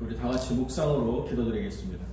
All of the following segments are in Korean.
우리 다 같이 묵상으로 기도드리겠습니다.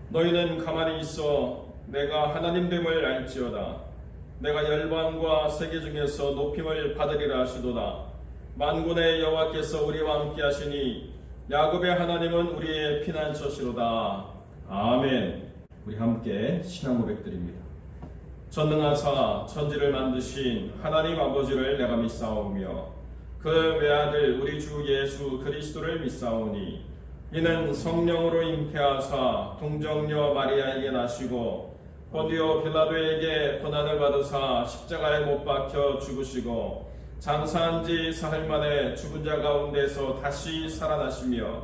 너희는 가만히 있어 내가 하나님 됨을 알지어다. 내가 열방과 세계 중에서 높임을 받으리라 하시도다. 만군의 여호와께서 우리와 함께 하시니 야곱의 하나님은 우리의 피난처시로다. 아멘. 우리 함께 신앙 고백드립니다. 전능하사 천지를 만드신 하나님 아버지를 내가 믿사오며 그 외아들 우리 주 예수 그리스도를 믿사오니 이는 성령으로 잉태하사 동정녀 마리아에게 나시고 본디오 빌라도에게 고난을 받으사 십자가에 못 박혀 죽으시고 장사한 지 사흘 만에 죽은 자 가운데서 다시 살아나시며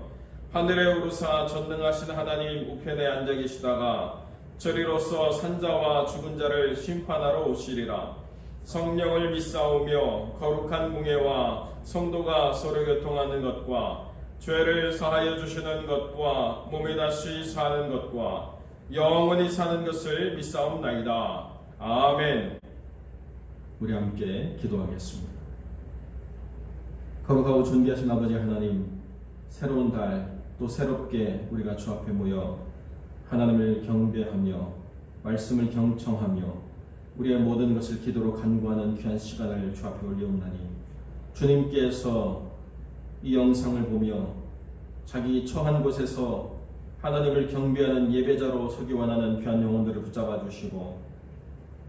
하늘에 오르사 전능하신 하나님 우편에 앉아 계시다가 저리로서 산자와 죽은 자를 심판하러 오시리라. 성령을 믿사오며 거룩한 뭉회와 성도가 서로 교통하는 것과 죄를 사하여 주시는 것과 몸이 다시 사는 것과 영원히 사는 것을 믿사옵나이다. 아멘. 우리 함께 기도하겠습니다. 거룩하고 존귀하신 아버지 하나님, 새로운 달 또 새롭게 우리가 주 앞에 모여 하나님을 경배하며 말씀을 경청하며 우리의 모든 것을 기도로 간구하는 귀한 시간을 주 앞에 올려옵나니 주님께서 이 영상을 보며 자기 처한 곳에서 하나님을 경배하는 예배자로 서기 원하는 귀한 영혼들을 붙잡아 주시고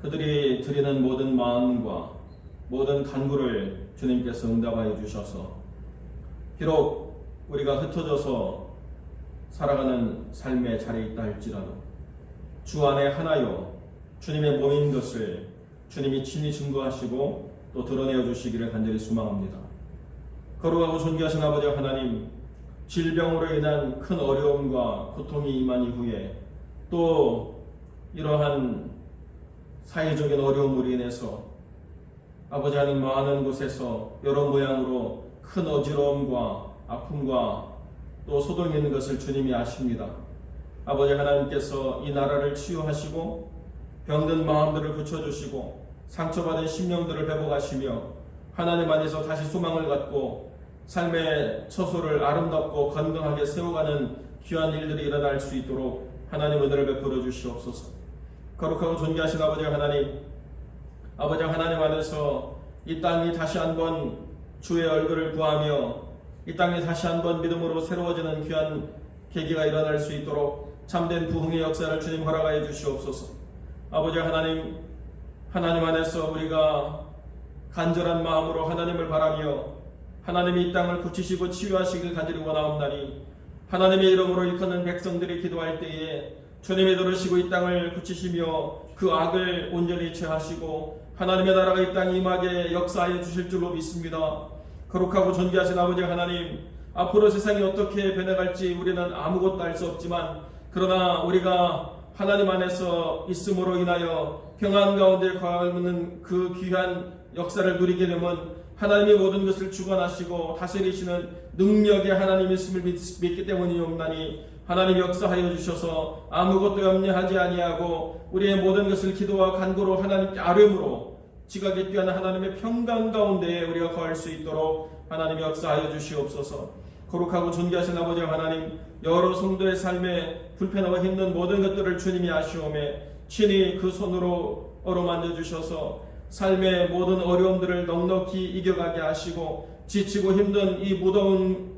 그들이 드리는 모든 마음과 모든 간구를 주님께서 응답하여 주셔서 비록 우리가 흩어져서 살아가는 삶의 자리에 있다 할지라도 주 안에 하나요 주님의 몸인 것을 주님이 친히 증거하시고 또 드러내어 주시기를 간절히 소망합니다. 거룩하고 존귀하신 아버지 하나님, 질병으로 인한 큰 어려움과 고통이 임한 이후에 또 이러한 사회적인 어려움으로 인해서 아버지 하나님 많은 곳에서 여러 모양으로 큰 어지러움과 아픔과 또 소동이 있는 것을 주님이 아십니다. 아버지 하나님께서 이 나라를 치유하시고 병든 마음들을 고쳐주시고 상처받은 심령들을 회복하시며 하나님 안에서 다시 소망을 갖고 삶의 처소를 아름답고 건강하게 세워가는 귀한 일들이 일어날 수 있도록 하나님 은혜를 베풀어 주시옵소서. 거룩하고 존귀하신 아버지 하나님, 아버지 하나님 안에서 이 땅이 다시 한번 주의 얼굴을 구하며 이 땅이 다시 한번 믿음으로 새로워지는 귀한 계기가 일어날 수 있도록 참된 부흥의 역사를 주님 허락하여 주시옵소서. 아버지 하나님, 하나님 안에서 우리가 간절한 마음으로 하나님을 바라며 하나님이 이 땅을 고치시고 치유하시길 간절히 원하옵나니 하나님의 이름으로 일컫는 백성들이 기도할 때에 주님이 들으시고 이 땅을 고치시며 그 악을 온전히 제하시고 하나님의 나라가 이 땅에 임하게 역사하여 주실 줄로 믿습니다. 거룩하고 존귀하신 아버지 하나님, 앞으로 세상이 어떻게 변해갈지 우리는 아무것도 알 수 없지만 그러나 우리가 하나님 안에서 있음으로 인하여 평안 가운데 거하는 그 귀한 역사를 누리게 되면 하나님이 모든 것을 주관하시고 다스리시는 능력의 하나님이 있음을 믿기 때문이옵나니 하나님 역사하여 주셔서 아무것도 염려하지 아니하고 우리의 모든 것을 기도와 간구로 하나님께 아뢰므로 지각에 뛰어난 하나님의 평강 가운데 우리가 거할 수 있도록 하나님 역사하여 주시옵소서. 거룩하고 존귀하신 아버지 하나님, 여러 성도의 삶에 불편하고 힘든 모든 것들을 주님이 아시오매 친히 그 손으로 어루만져 주셔서 삶의 모든 어려움들을 넉넉히 이겨가게 하시고 지치고 힘든 이 무더운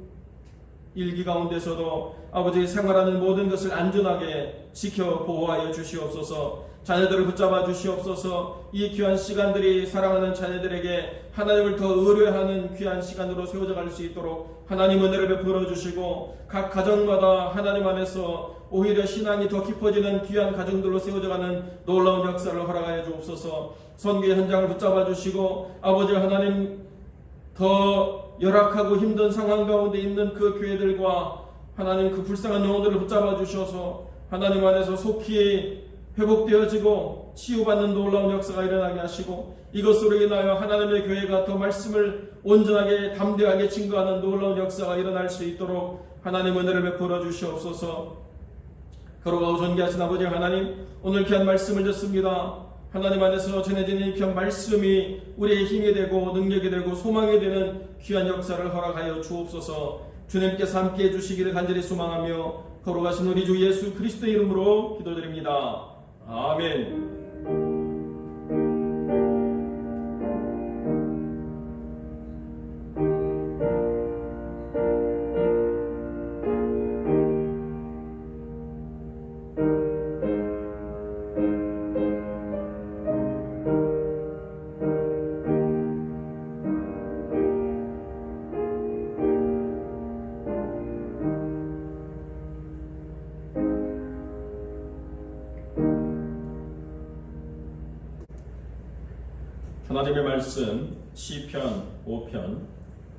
일기 가운데서도 아버지 생활하는 모든 것을 안전하게 지켜 보호하여 주시옵소서. 자녀들을 붙잡아 주시옵소서. 이 귀한 시간들이 사랑하는 자녀들에게 하나님을 더 의뢰하는 귀한 시간으로 세워져 갈 수 있도록 하나님 은혜를 베풀어 주시고 각 가정마다 하나님 안에서 오히려 신앙이 더 깊어지는 귀한 가정들로 세워져 가는 놀라운 역사를 허락하여 주옵소서. 선교의 현장을 붙잡아 주시고 아버지 하나님 더 열악하고 힘든 상황 가운데 있는 그 교회들과 하나님 그 불쌍한 영혼들을 붙잡아 주셔서 하나님 안에서 속히 회복되어지고 치유받는 놀라운 역사가 일어나게 하시고 이것으로 인하여 하나님의 교회가 더 말씀을 온전하게 담대하게 증거하는 놀라운 역사가 일어날 수 있도록 하나님 은혜를 베풀어 주시옵소서. 거룩하고 존귀하신 아버지 하나님, 오늘 귀한 말씀을 듣습니다. 하나님 안에서 전해지는 이 귀한 말씀이 우리의 힘이 되고 능력이 되고 소망이 되는 귀한 역사를 허락하여 주옵소서. 주님께서 함께해 주시기를 간절히 소망하며 거룩하신 우리 주 예수 그리스도의 이름으로 기도드립니다. 아멘. 하나님의 말씀 시편 5편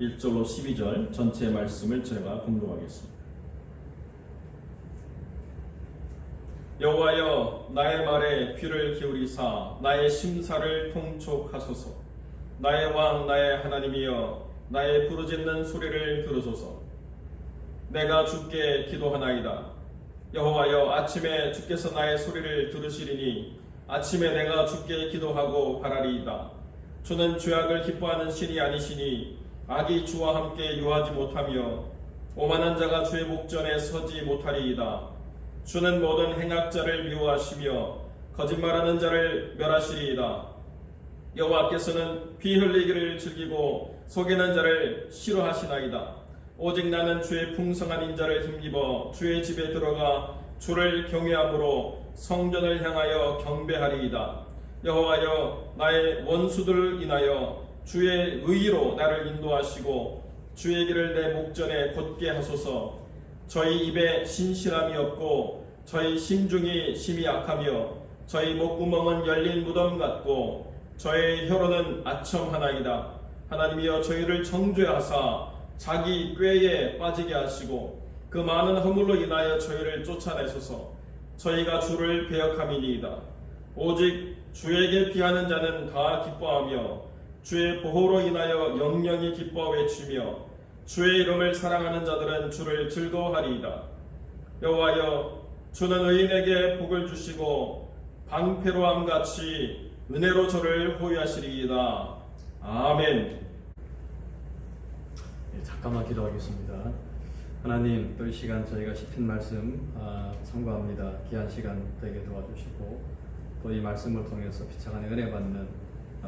1절로 12절 전체 말씀을 제가 공독하겠습니다. 여호와여 나의 말에 귀를 기울이사 나의 심사를 통촉하소서. 나의 왕 나의 하나님이여 나의 부르짖는 소리를 들으소서. 내가 주께 기도하나이다. 여호와여 아침에 주께서 나의 소리를 들으시리니 아침에 내가 주께 기도하고 바라리이다. 주는 죄악을 기뻐하는 신이 아니시니 악이 주와 함께 유하지 못하며 오만한 자가 주의 목전에 서지 못하리이다. 주는 모든 행악자를 미워하시며 거짓말하는 자를 멸하시리이다. 여호와께서는 피 흘리기를 즐기고 속이는 자를 싫어하시나이다. 오직 나는 주의 풍성한 인자를 힘입어 주의 집에 들어가 주를 경외함으로 성전을 향하여 경배하리이다. 여호와여 나의 원수들을 인하여 주의 의로 나를 인도하시고 주의 길을 내 목전에 곧게 하소서. 저희 입에 신실함이 없고 저희 심중이 심히 악하며 저희 목구멍은 열린 무덤 같고 저의 혀로는 아첨하나이다. 하나님이여 저희를 정죄하사 자기 꾀에 빠지게 하시고 그 많은 허물로 인하여 저희를 쫓아내소서. 저희가 주를 배역함이니이다. 오직 주에게 피하는 자는 다 기뻐하며 주의 보호로 인하여 영영이 기뻐 외치며 주의 이름을 사랑하는 자들은 주를 즐거워하리이다. 여호와여 주는 의인에게 복을 주시고 방패로함 같이 은혜로 저를 호위하시리이다. 아멘. 잠깐만 기도하겠습니다. 하나님, 또 이 시간 저희가 시편 말씀 참고합니다. 귀한 시간 되게 도와주시고 또 이 말씀을 통해서 비참한 은혜 받는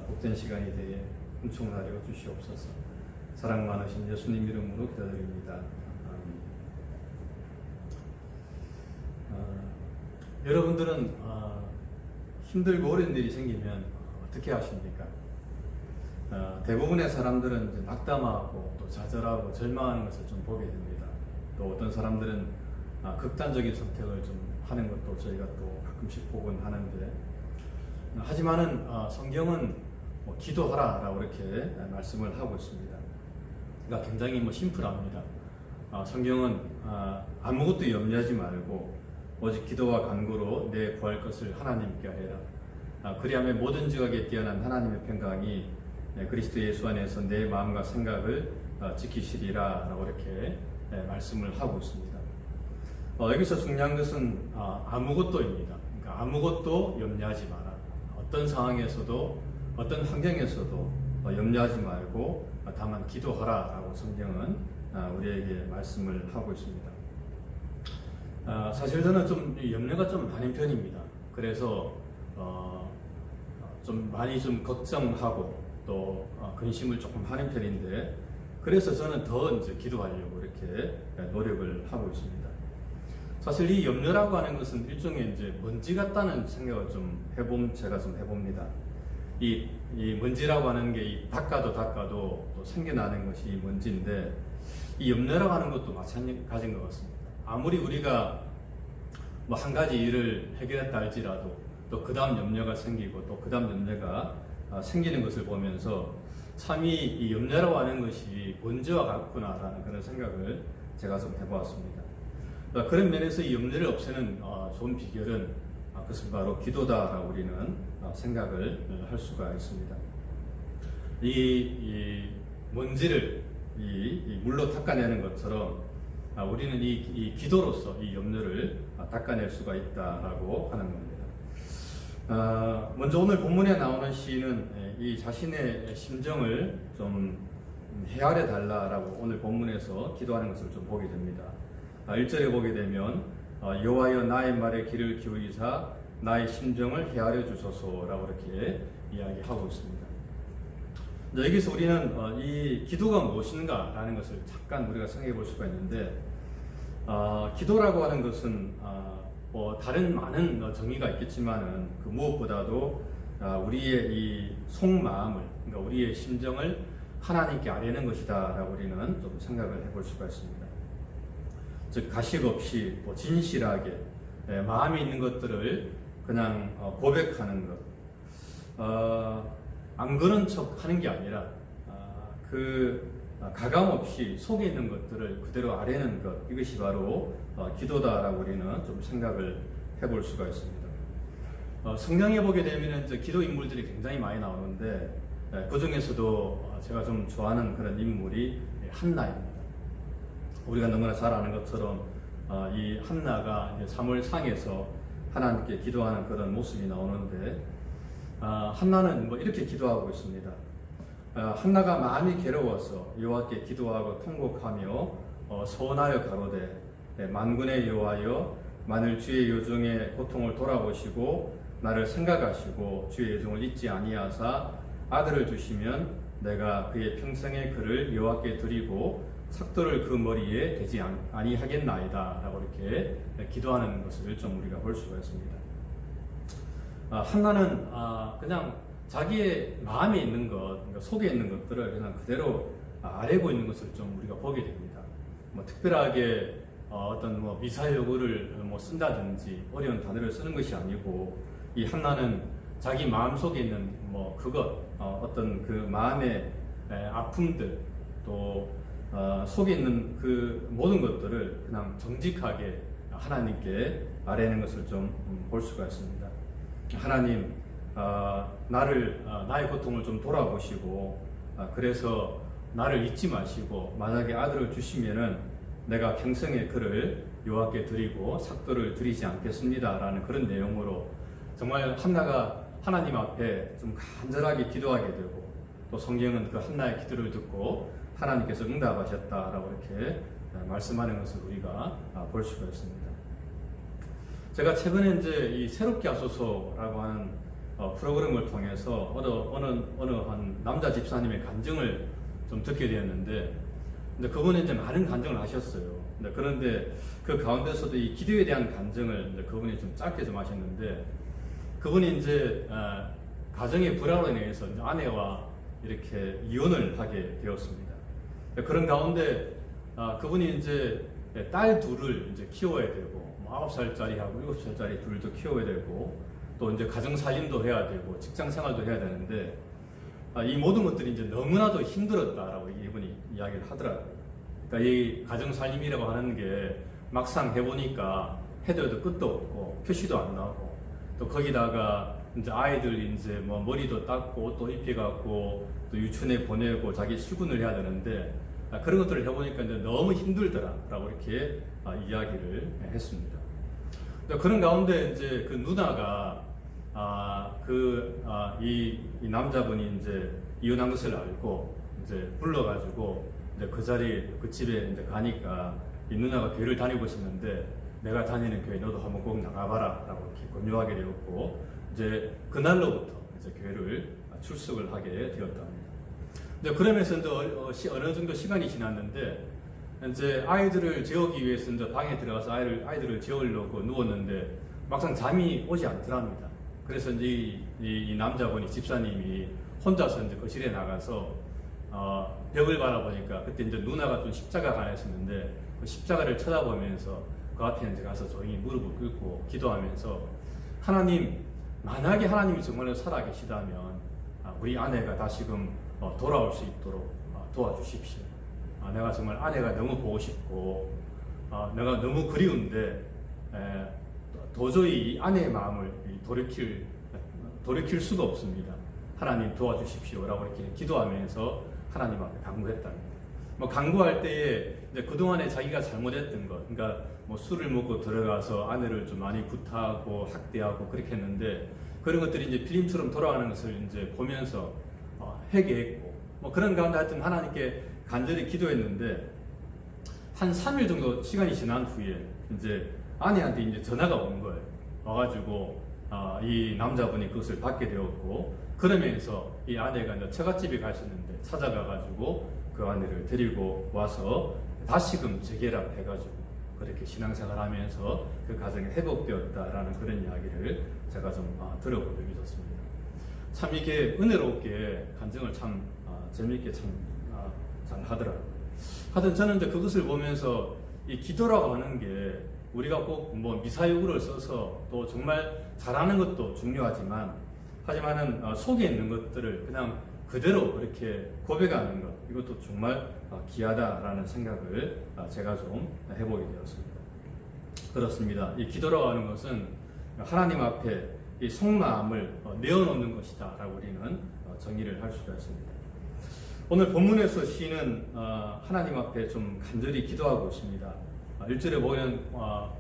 복된 시간이 되게 hum청나게 주시옵소서. 사랑 많으신 예수님 이름으로 기도드립니다. 여러분들은 힘들고 어려운 일이 생기면 어떻게 하십니까? 대부분의 사람들은 이제 낙담하고 또 좌절하고 절망하는 것을 좀 보게 됩니다. 또 어떤 사람들은 극단적인 선택을 좀 하는 것도 저희가 또 가끔씩 보곤 하는데, 하지만은 성경은 기도하라라고 이렇게 말씀을 하고 있습니다. 그러니까 굉장히 심플합니다. 성경은 아무것도 염려하지 말고 오직 기도와 간구로 내 구할 것을 하나님께 하라. 그리하면 모든 지각에 뛰어난 하나님의 평강이 그리스도 예수 안에서 내 마음과 생각을 지키시리라 라고 이렇게 말씀을 하고 있습니다. 여기서 중요한 것은 아무것도입니다. 그러니까 아무것도 염려하지 마라. 어떤 상황에서도 어떤 환경에서도 염려하지 말고 다만 기도하라 라고 성경은 우리에게 말씀을 하고 있습니다. 사실 저는 좀 염려가 좀 많은 편입니다. 그래서 좀 많이 좀 걱정하고 또 근심을 조금 하는 편인데, 그래서 저는 더 이제 기도하려고 이렇게 노력을 하고 있습니다. 사실 이 염려라고 하는 것은 일종의 이제 먼지 같다는 생각을 제가 좀 해봅니다. 이 먼지라고 하는 게 이 닦아도 또 생겨나는 것이 먼지인데, 이 염려라고 하는 것도 마찬가지인 것 같습니다. 아무리 우리가 한 가지 일을 해결했다 할지라도 또 그 다음 염려가 생기고 또 그 다음 염려가 생기는 것을 보면서 참이 이 염려라고 하는 것이 먼저와 같구나라는 그런 생각을 제가 좀 해보았습니다. 그런 면에서 이 염려를 없애는 좋은 비결은 그것은 바로 기도다라고 우리는 생각을 할 수가 있습니다. 이 먼지를 이 물로 닦아내는 것처럼 우리는 이 기도로서 이 염려를 닦아낼 수가 있다라고 하는 겁니다. 먼저 오늘 본문에 나오는 시인은 이 자신의 심정을 좀 헤아려 달라라고 오늘 본문에서 기도하는 것을 좀 보게 됩니다. 1절에 보게 되면 여호와여 나의 말에 귀를 기울이사 나의 심정을 헤아려 주소서라고 이렇게 이야기하고 있습니다. 여기서 우리는 이 기도가 무엇인가라는 것을 잠깐 우리가 생각해 볼 수가 있는데, 기도라고 하는 것은 뭐 다른 많은 정의가 있겠지만은 그 무엇보다도 우리의 이 속마음을, 그러니까 우리의 심정을 하나님께 아뢰는 것이다라고 우리는 좀 생각을 해볼 수가 있습니다. 즉 가식 없이 진실하게 마음에 있는 것들을 그냥 고백하는 것, 안 그런 척 하는 게 아니라 가감 없이 속에 있는 것들을 그대로 아뢰는 것, 이것이 바로 기도다라고 우리는 좀 생각을 해볼 수가 있습니다. 성경에 보게 되면 이제 기도 인물들이 굉장히 많이 나오는데, 그 중에서도 제가 좀 좋아하는 그런 인물이 한나입니다. 우리가 너무나 잘 아는 것처럼 이 한나가 사무엘상에서 하나님께 기도하는 그런 모습이 나오는데, 한나는 뭐 이렇게 기도하고 있습니다. 한나가 마음이 괴로워서 여호와께 기도하고 통곡하며 서원하여 가로되 만군의 여호와여 만일 주의 요정의 고통을 돌아보시고 나를 생각하시고 주의 요정을 잊지 아니하사 아들을 주시면 내가 그의 평생의 그를 여호와께 드리고 삭도를 그 머리에 대지 아니하겠나이다 라고 이렇게 기도하는 것을 좀 우리가 볼 수가 있습니다. 한나는 그냥 자기의 마음에 있는 것, 그러니까 속에 있는 것들을 그냥 그대로 아뢰고 있는 것을 좀 우리가 보게 됩니다. 뭐 특별하게 어떤 뭐 미사여구를 뭐 쓴다든지 어려운 단어를 쓰는 것이 아니고, 이 한나는 자기 마음 속에 있는 뭐 그것, 어떤 그 마음의 아픔들, 또 속에 있는 그 모든 것들을 그냥 정직하게 하나님께 아뢰는 것을 좀 볼 수가 있습니다. 하나님, 나의 고통을 좀 돌아보시고, 그래서 나를 잊지 마시고 만약에 아들을 주시면은 내가 평생의 그를 여호와께 드리고 삭도를 드리지 않겠습니다라는 그런 내용으로 정말 한나가 하나님 앞에 좀 간절하게 기도하게 되고, 또 성경은 그 한나의 기도를 듣고 하나님께서 응답하셨다라고 이렇게 말씀하는 것을 우리가 볼 수가 있습니다. 제가 최근에 이제 이 새롭게 하소서라고 하는 프로그램을 통해서 어느 한 남자 집사님의 간증을 좀 듣게 되었는데, 근데 그분이 이제 많은 간증을 하셨어요. 그런데 그 가운데서도 이 기도에 대한 간증을 이제 그분이 좀 짧게 좀 하셨는데, 그분이 이제 가정의 불화로 인해서 이제 아내와 이렇게 이혼을 하게 되었습니다. 그런 가운데 그분이 이제 딸 둘을 이제 키워야 되고, 9살짜리하고 7살짜리 둘도 키워야 되고, 또 이제 가정 살림도 해야 되고 직장 생활도 해야 되는데, 이 모든 것들이 이제 너무나도 힘들었다라고 이분이 이야기를 하더라고요. 그러니까 이 가정 살림이라고 하는 게 막상 해보니까 해도 해도 끝도 없고 표시도 안 나고, 또 거기다가 이제 아이들 이제 뭐 머리도 닦고 옷도 입혀갖고 또 유치원에 보내고 자기 출근을 해야 되는데, 그런 것들을 해보니까 이제 너무 힘들더라라고 이렇게 이야기를 했습니다. 그런 가운데 이제 그 누나가 이 남자분이 이제 이혼한 것을 알고 이제 불러가지고 이제 그 집에 이제 가니까 이 누나가 교회를 다니고 있었는데, 내가 다니는 교회 너도 한번 꼭 나가봐라라고 이렇게 권유하게 되었고, 이제 그날로부터 이제 교회를 출석을 하게 되었다 합니다. 근데 그러면서 이제 어느 정도 시간이 지났는데, 이제 아이들을 재우기 위해서 이제 방에 들어가서 아이들을 재우려고 누웠는데 막상 잠이 오지 않더랍니다. 그래서 이제 이 남자분이 집사님이 혼자서 이제 거실에 나가서 벽을 바라보니까 그때 이제 누나가 좀 십자가가 하나 있었는데, 그 십자가를 쳐다보면서 그 앞에 이제 가서 조용히 무릎을 꿇고 기도하면서, 하나님, 만약에 하나님이 정말로 살아계시다면 우리 아내가 다시금 돌아올 수 있도록 도와주십시오. 내가 정말 아내가 너무 보고 싶고 내가 너무 그리운데 도저히 이 아내의 마음을 돌이킬 수가 없습니다. 하나님 도와주십시오라고 이렇게 기도하면서 하나님 앞에 간구했답니다. 간구할 때에 이제 그동안에 자기가 잘못했던 것, 그러니까 술을 먹고 들어가서 아내를 좀 많이 구타하고 학대하고 그렇게 했는데 그런 것들이 이제 필름처럼 돌아가는 것을 이제 보면서 회개했고 그런 가운데 하여튼 하나님께 간절히 기도했는데 한 3일 정도 시간이 지난 후에 이제 아내한테 이제 전화가 온 거예요. 와가지고 이 남자분이 그것을 받게 되었고 그러면서 이 아내가 이제 처갓집에 가셨는데 찾아가가지고 그 아내를 데리고 와서 다시금 재결합해가지고 그렇게 신앙생활하면서 그 가정이 회복되었다라는 그런 이야기를 제가 좀 들어보게 되었습니다. 참 이게 은혜롭게 간증을 참 재미있게 참 잘 하더라고요. 하여튼 저는 이제 그것을 보면서 이 기도라고 하는 게 우리가 꼭 미사여구를 써서 또 정말 잘하는 것도 중요하지만 하지만은 속에 있는 것들을 그냥 그대로 그렇게 고백하는 것 이것도 정말 귀하다라는 생각을 제가 좀 해보게 되었습니다. 그렇습니다. 이 기도라고 하는 것은 하나님 앞에 이 속마음을 내어놓는 것이다라고 우리는 정의를 할 수가 있습니다. 오늘 본문에서 시인은 하나님 앞에 좀 간절히 기도하고 있습니다. 1절에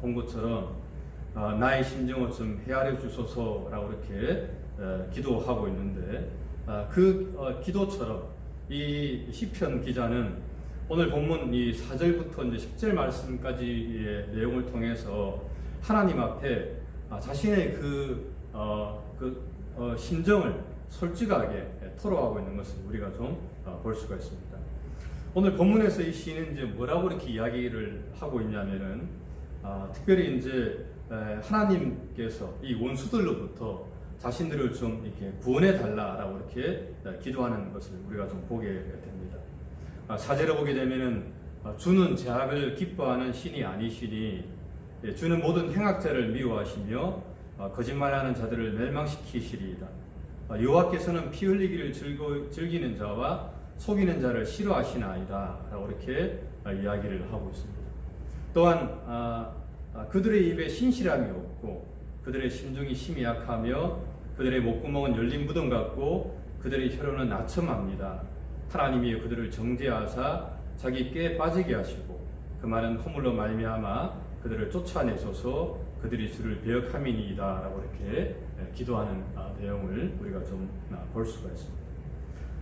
본 것처럼 나의 심정을 좀 헤아려 주소서라고 이렇게 기도하고 있는데 그 기도처럼 이 시편 기자는 오늘 본문 이 4절부터 이제 10절 말씀까지의 내용을 통해서 하나님 앞에 자신의 그 심정을 솔직하게 토로하고 있는 것을 우리가 좀 볼 수가 있습니다. 오늘 본문에서 이 시인은 이제 뭐라고 이렇게 이야기를 하고 있냐면은 특별히 이제 하나님께서 이 원수들로부터 자신들을 좀 이렇게 구원해 달라라고 이렇게 기도하는 것을 우리가 좀 보게 됩니다. 4절에 보게 되면은 주는 죄악을 기뻐하는 신이 아니시니 주는 모든 행악자를 미워하시며 거짓말하는 자들을 멸망시키시리이다. 여호와께서는 피 흘리기를 즐기는 자와 속이는 자를 싫어하시나이다 라고 이렇게 이야기를 하고 있습니다. 또한 그들의 입에 신실함이 없고 그들의 심중이 심히 약하며 그들의 목구멍은 열린 무덤 같고 그들의 혀로는 나첨합니다. 하나님이 그들을 정죄하사 자기 꾀에 빠지게 하시고 그 많은 허물로 말미암아 그들을 쫓아내소서 그들이 주를 배역함이니이다 라고 이렇게 기도하는 내용을 우리가 좀 볼 수가 있습니다.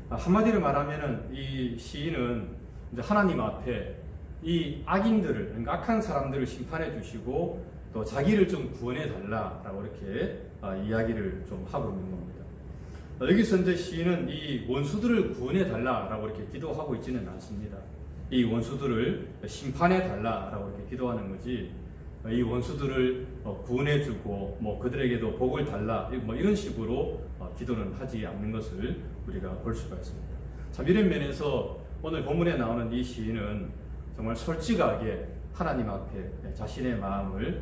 한마디로 말하면은 이 시인은 이제 하나님 앞에 이 악인들을, 그러니까 악한 사람들을 심판해 주시고 또 자기를 좀 구원해 달라라고 이렇게 이야기를 좀 하고 있는 겁니다. 여기서 이제 시인은 이 원수들을 구원해 달라라고 이렇게 기도하고 있지는 않습니다. 이 원수들을 심판해 달라라고 이렇게 기도하는 거지, 이 원수들을 구원해 주고 그들에게도 복을 달라 이런 식으로 기도는 하지 않는 것을 우리가 볼 수가 있습니다. 참 이런 면에서 오늘 본문에 나오는 이 시인은 정말 솔직하게 하나님 앞에 자신의 마음을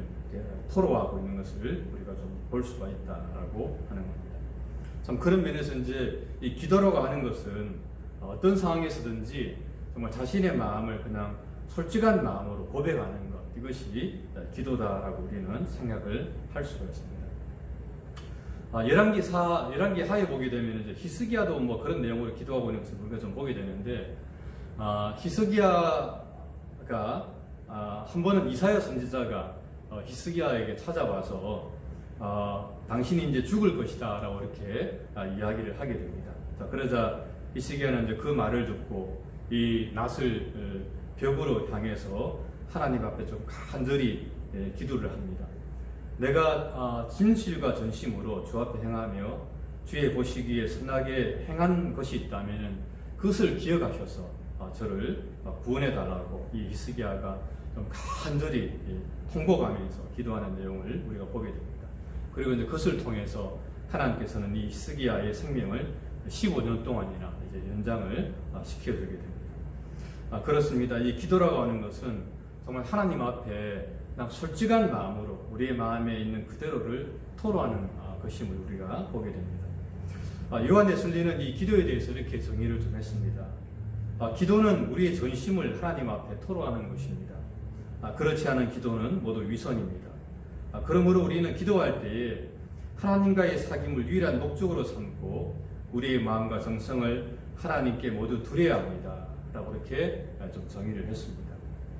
토로하고 있는 것을 우리가 좀 볼 수가 있다라고 하는 겁니다. 참 그런 면에서 이제 이 기도라고 하는 것은 어떤 상황에서든지 정말 자신의 마음을 그냥 솔직한 마음으로 고백하는 것, 이것이 기도다라고 우리는 생각을 할 수가 있습니다. 열왕기 하에 보게 되면 이제 히스기야도 그런 내용으로 기도하고 있는 것을 우리가 좀 보게 되는데, 히스기야가 한 번은 이사야 선지자가 히스기야에게 찾아와서 당신이 이제 죽을 것이다라고 이렇게 이야기를 하게 됩니다. 그러자 히스기야는 이제 그 말을 듣고 이 낫을 벽으로 향해서 하나님 앞에 좀 간절히 기도를 합니다. 내가 진실과 전심으로 주 앞에 행하며 주의 보시기에 선하게 행한 것이 있다면 그것을 기억하셔서 저를 구원해 달라고 이 히스기야가 좀 간절히 통곡하면서 기도하는 내용을 우리가 보게 됩니다. 그리고 이제 그것을 통해서 하나님께서는 이 히스기야의 생명을 15년 동안이나 이제 연장을 시켜주게 됩니다. 그렇습니다. 이 기도라고 하는 것은 정말 하나님 앞에 그냥 솔직한 마음으로 우리의 마음에 있는 그대로를 토로하는 것임을 우리가 보게 됩니다. 요한 웨슬리는 이 기도에 대해서 이렇게 정의를 좀 했습니다. 기도는 우리의 전심을 하나님 앞에 토로하는 것입니다. 그렇지 않은 기도는 모두 위선입니다. 그러므로 우리는 기도할 때에 하나님과의 사귐을 유일한 목적으로 삼고 우리의 마음과 정성을 하나님께 모두 드려야 합니다. 라고 이렇게 좀 정의를 했습니다.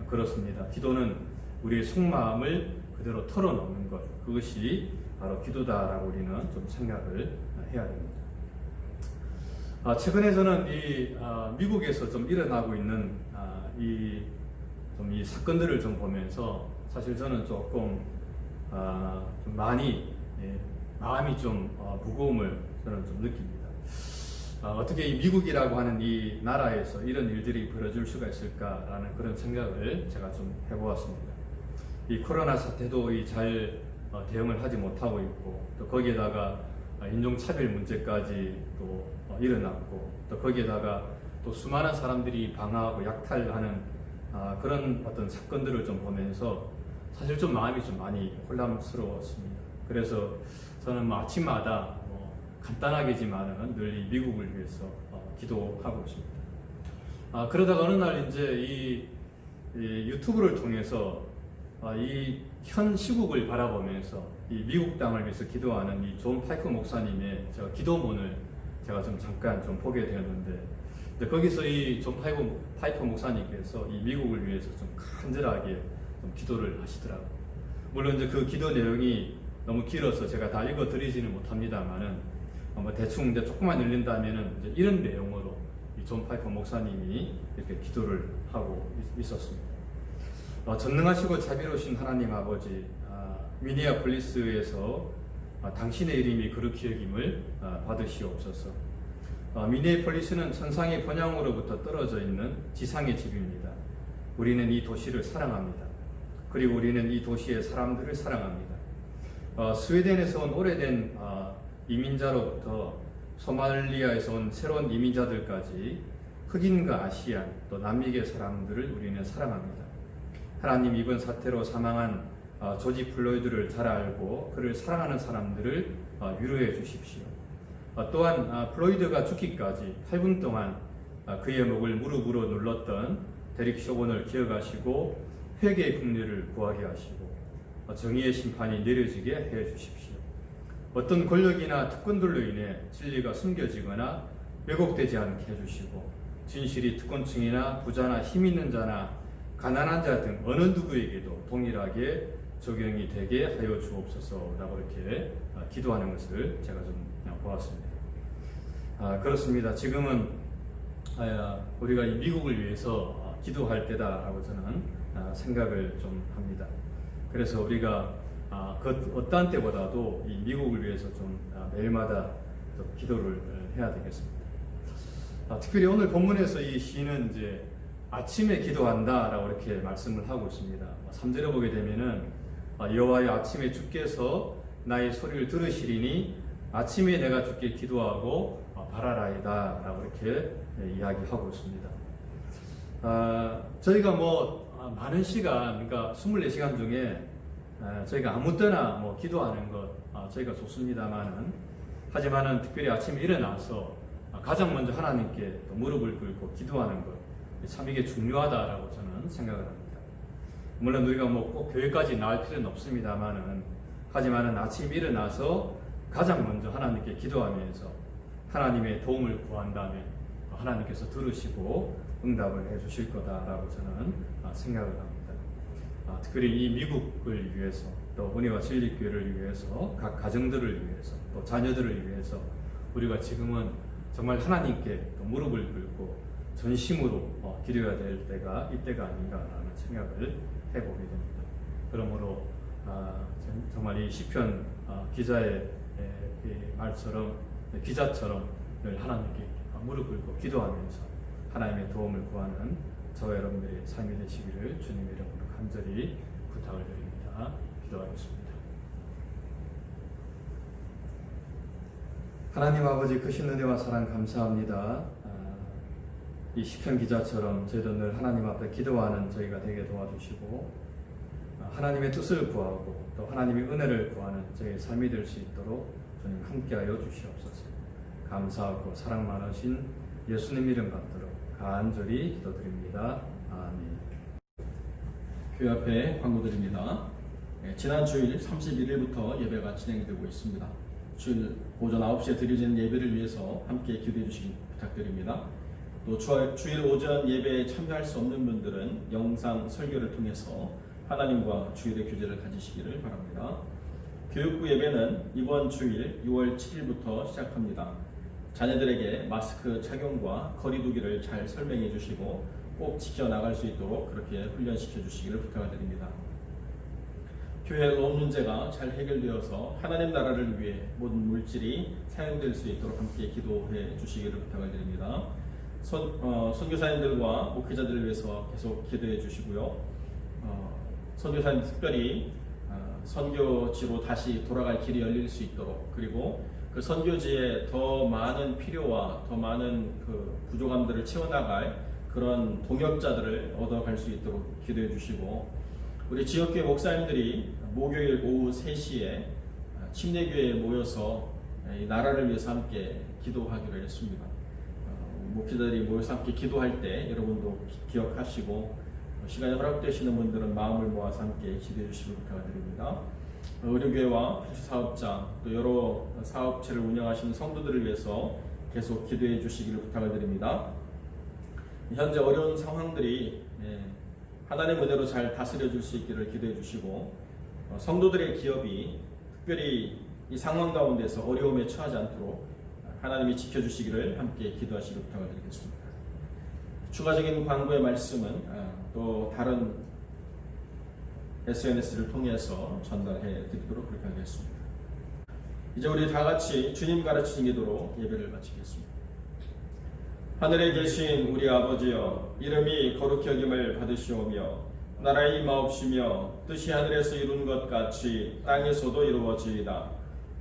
그렇습니다. 기도는 우리의 속마음을 그대로 털어놓는 것, 그것이 바로 기도다라고 우리는 좀 생각을 해야 됩니다. 최근에 저는 미국에서 좀 일어나고 있는 이 사건들을 좀 보면서 사실 저는 조금 좀 많이 마음이 좀 무거움을 저는 좀 느낍니다. 어떻게 이 미국이라고 하는 이 나라에서 이런 일들이 벌어질 수가 있을까라는 그런 생각을 제가 좀 해보았습니다. 이 코로나 사태도 잘 대응을 하지 못하고 있고, 또 거기에다가 인종차별 문제까지 또 일어났고, 또 거기에다가 또 수많은 사람들이 방황하고 약탈하는 그런 어떤 사건들을 좀 보면서 사실 좀 마음이 좀 많이 혼란스러웠습니다. 그래서 저는 아침마다 간단하게지만은 늘 이 미국을 위해서 기도하고 있습니다. 그러다가 어느 날 이제 이 유튜브를 통해서 이 현 시국을 바라보면서 이 미국 땅을 위해서 기도하는 이 존 파이커 목사님의 기도문을 제가 좀 잠깐 좀 보게 되었는데, 거기서 이 존 파이커 목사님께서 이 미국을 위해서 좀 간절하게 좀 기도를 하시더라고요. 물론 이제 그 기도 내용이 너무 길어서 제가 다 읽어 드리지는 못합니다만은 대충 이제 조금만 읽는다면은 이제 이런 내용으로 이 존 파이커 목사님이 이렇게 기도를 하고 있었습니다. 전능하시고 자비로우신 하나님 아버지, 미니애폴리스에서 당신의 이름이 거룩히 여김을 받으시옵소서. 미니애폴리스는 천상의 번영으로부터 떨어져 있는 지상의 집입니다. 우리는 이 도시를 사랑합니다. 그리고 우리는 이 도시의 사람들을 사랑합니다. 스웨덴에서 온 오래된 이민자로부터 소말리아에서 온 새로운 이민자들까지 흑인과 아시안 또 남미계 사람들을 우리는 사랑합니다. 하나님, 이번 사태로 사망한 조지 플로이드를 잘 알고 그를 사랑하는 사람들을 위로해 주십시오. 또한 플로이드가 죽기까지 8분 동안 그의 목을 무릎으로 눌렀던 데릭 쇼건을 기억하시고 회개의 긍휼을 구하게 하시고 정의의 심판이 내려지게 해 주십시오. 어떤 권력이나 특권들로 인해 진리가 숨겨지거나 왜곡되지 않게 해주시고, 진실이 특권층이나 부자나 힘 있는 자나 가난한 자 등 어느 누구에게도 동일하게 적용이 되게 하여 주옵소서라고 이렇게 기도하는 것을 제가 좀 보았습니다. 그렇습니다. 지금은 우리가 이 미국을 위해서 기도할 때다라고 저는 생각을 좀 합니다. 그래서 우리가 그 어떠한 때보다도 이 미국을 위해서 좀 매일마다 좀 기도를 해야 되겠습니다. 특별히 오늘 본문에서 이 시인은 이제 아침에 기도한다라고 이렇게 말씀을 하고 있습니다. 3절에 보게 되면은 여호와여, 아침에 주께서 나의 소리를 들으시리니 아침에 내가 주께 기도하고 바라라이다라고 이렇게 이야기하고 있습니다. 저희가 많은 시간, 그러니까 24시간 중에 저희가 아무 때나 기도하는 것 저희가 좋습니다만은, 하지만은 특별히 아침에 일어나서 가장 먼저 하나님께 무릎을 꿇고 기도하는 것, 참 이게 중요하다라고 저는 생각을 합니다. 물론 우리가 꼭 교회까지 나올 필요는 없습니다만은, 하지만은 아침에 일어나서 가장 먼저 하나님께 기도하면서 하나님의 도움을 구한다면 하나님께서 들으시고 응답을 해주실 거다라고 저는 생각을 합니다. 특별히 이 미국을 위해서, 또 은혜와 진리교회를 위해서, 각 가정들을 위해서, 또 자녀들을 위해서 우리가 지금은 정말 하나님께 무릎을 꿇고 전심으로 기도해야 될 때가 이때가 아닌가라는 생각을 해보게 됩니다. 그러므로 정말 이 시편 기자의 말처럼, 기자처럼 늘 하나님께 무릎 꿇고 기도하면서 하나님의 도움을 구하는 저와 여러분들의 삶이 되시기를 주님의 이름으로 간절히 부탁을 드립니다. 기도하겠습니다. 하나님 아버지, 크신 은혜와 사랑 감사합니다. 이 시편 기자처럼 저희도 늘 하나님 앞에 기도하는 저희가 되게 도와주시고, 하나님의 뜻을 구하고 또 하나님의 은혜를 구하는 저희의 삶이 될 수 있도록 주님 함께하여 주시옵소서. 감사하고 사랑 많으신 예수님 이름 받들어 간절히 기도드립니다. 아멘. 교회 앞에 광고드립니다. 지난 주일 31일부터 예배가 진행되고 있습니다. 주일 오전 9시에 드려지는 예배를 위해서 함께 기도해 주시기 부탁드립니다. 또 주일 오전 예배에 참여할 수 없는 분들은 영상 설교를 통해서 하나님과 주일의 교제를 가지시기를 바랍니다. 교육부 예배는 이번 주일 6월 7일부터 시작합니다. 자녀들에게 마스크 착용과 거리 두기를 잘 설명해 주시고 꼭 지켜나갈 수 있도록 그렇게 훈련시켜 주시기를 부탁드립니다. 교회 론 문제가 잘 해결되어서 하나님 나라를 위해 모든 물질이 사용될 수 있도록 함께 기도해 주시기를 부탁을 드립니다. 선교사님들과 목회자들을 위해서 계속 기도해 주시고요. 선교사님 특별히 선교지로 다시 돌아갈 길이 열릴 수 있도록, 그리고 그 선교지에 더 많은 필요와 더 많은 그 부족함들을 채워나갈 그런 동역자들을 얻어갈 수 있도록 기도해 주시고, 우리 지역교회 목사님들이 목요일 오후 3시에 침례교회에 모여서 이 나라를 위해서 함께 기도하기로 했습니다. 목회자들이 모여서 함께 기도할 때 여러분도 기억하시고, 시간이 허락되시는 분들은 마음을 모아서 함께 기도해 주시길 부탁드립니다. 의료교회와 필수사업자, 또 여러 사업체를 운영하시는 성도들을 위해서 계속 기도해 주시기를 부탁을 드립니다. 현재 어려운 상황들이 하나님의 은혜로 잘 다스려 줄 수 있기를 기도해 주시고, 성도들의 기업이 특별히 이 상황 가운데서 어려움에 처하지 않도록 하나님이 지켜주시기를 함께 기도하시길 부탁을 드리겠습니다. 추가적인 광고의 말씀은 또 다른 SNS를 통해서 전달해 드리도록 그렇게 하겠습니다. 이제 우리 다 같이 주님 가르치신 기도로 예배를 마치겠습니다. 하늘에 계신 우리 아버지여, 이름이 거룩히 여김을 받으시오며 나라의 임하옵시며 뜻이 하늘에서 이룬 것 같이 땅에서도 이루어지이다.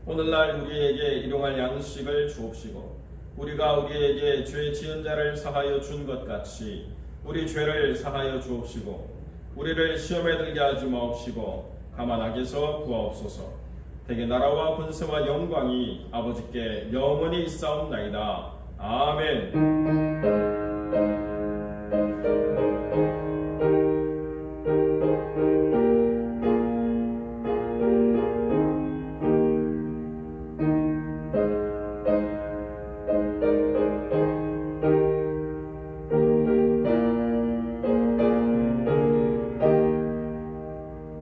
오늘날 우리에게 일용할 양식을 주옵시고, 우리가 우리에게 죄 지은 자를 사하여 준 것 같이 우리 죄를 사하여 주옵시고, 우리를 시험에 들게 하지 마옵시고 다만 악에서 구하옵소서. 대개 나라와 권세와 영광이 아버지께 영원히 있사옵나이다. 아멘.